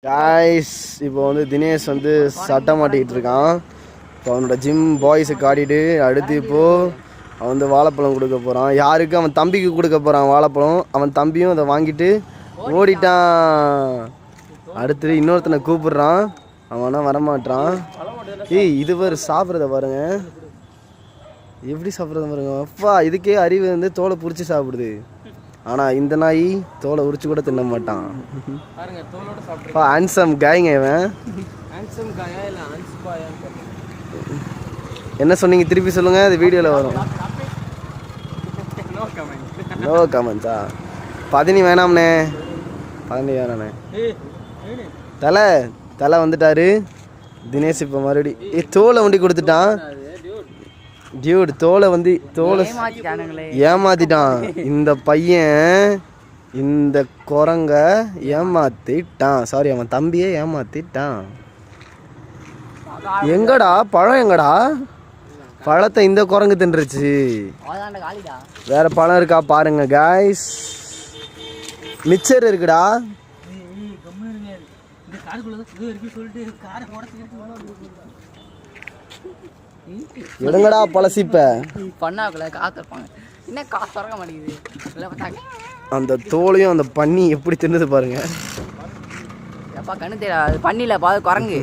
Guys இப்போ வந்து தினேஷ் வந்து சட்டை மாட்டிக்கிட்டு இருக்கான். இப்போ அவனோட ஜிம் பாய்ஸை காட்டிட்டு அடுத்து இப்போது அவன் வந்து வாழைப்பழம் கொடுக்க போகிறான். யாருக்கு? அவன் தம்பிக்கு கொடுக்க போகிறான் வாழைப்பழம். அவன் தம்பியும் அதை வாங்கிட்டு ஓடிட்டான். அடுத்து இன்னொருத்தனை கூப்பிடுறான், அவனா வரமாட்டான். ஏய் இது பாரு சாப்பிட்றத பாருங்க, எப்படி சாப்பிட்றத பாருங்க. அப்பா இதுக்கே அறிவு வந்து தோலை பிடிச்சி சாப்பிடுது. ஆனால் இந்த நாய் தோலை உரிச்சு கூட தின்ன மாட்டான். ஹேண்ட்ஸம் காய்ங்க இவன். என்ன சொன்னீங்க திருப்பி சொல்லுங்க, அது வீடியோவில் வரும். நோ கமெண்ட்ஸா? பதினி வேணாம்ண்ணே, பதினி வேணாண்ணே. தலை வந்துட்டாரு தினேஷ். இப்போ மறுபடி தோலை வண்டி கொடுத்துட்டான். டியூட் தோலை ஏமாத்திட்டான் இந்த பையன். இந்த குரங்க ஏமாத்திட்டான். சாரி, அவன் தம்பியே ஏமாத்திட்டான். எங்கடா பழம்? எங்கடா பழத்தை இந்த குரங்கு தின்றுச்சு. வேற பழம் இருக்கா பாருங்க காய்ஸ். மிச்சர் இருக்குடா. எடுங்கடா பழசிப்ப. அந்த தோலையும் அந்த பன்னி எப்படி தின்னுது பாருங்க. பண்ணில குரங்கு.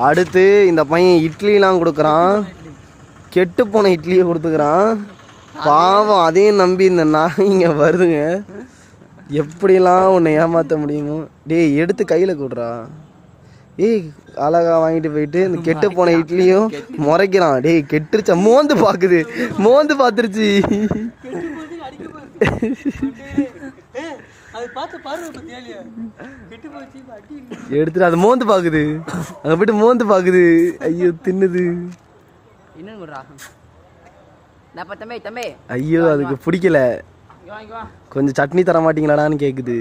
அடுத்து இந்த பையன் இட்லிலாம் கொடுக்குறான். கெட்டு போன இட்லியை கொடுத்துக்கிறான். பாவம் அதையும் நம்பி இந்த நாய்ங்க வருதுங்க. எப்படிலாம் உன்னை ஏமாற்ற முடியுமோ? டேய் எடுத்து கையில் கொடுறா. ஏய் அழகா வாங்கிட்டு போயிட்டு இந்த கெட்டு போன இட்லியும் முறைக்கிறான். டேய் கெட்டுருச்சா? மோந்து பார்க்குது, மோந்து பார்த்துருச்சு. எடுத்துட்டு அதை மோந்து பார்க்குது. அங்கே போயிட்டு மோந்து பார்க்குது. ஐயோ தின்னுது. ஐயோ அதுக்கு பிடிக்கல. கொஞ்சம் சட்னி தர மாட்டீங்களாடான்னு கேக்குது.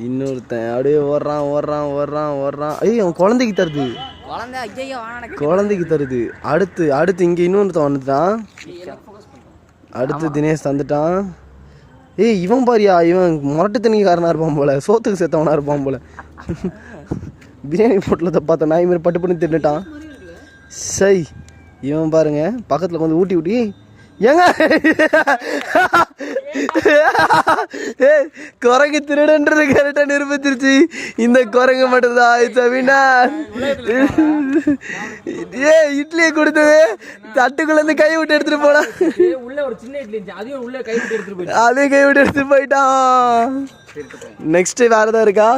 இன்னொருத்தன் அப்படியே ஓடுறான். ஐயோ அவன் குழந்தைக்கு தருது, குழந்தைக்கு தருது. அடுத்து இங்க இன்னொருத்தன் வந்துட்டான். அடுத்து தினேஷ் தந்துட்டான். ஏய் இவன் பாரியா, இவன் முரட்டு தண்ணிக்காரனா இருப்பான் போல, சோத்துக்கு சேர்த்தவனா இருப்பான் போல. பிரியாணி போட்டலத்தை பார்த்த நாய் மாதிரி பட்டு பண்ணி தின்னுட்டான். சை இவன் பாருங்க பக்கத்துல கொஞ்சம் ஊட்டி ஏங்க குரங்கு திருடன்றது கரெக்டா நிரூபிச்சிருச்சு. இந்த குரங்கு மட்டும்தான். இட்லியை கொடுத்தது தட்டுக்குள்ள இருந்து கை விட்டு எடுத்துட்டு போனா. அதையும் கை விட்டு எடுத்துட்டு போயிட்டான். நெக்ஸ்ட் வேற ஏதாவது இருக்கா?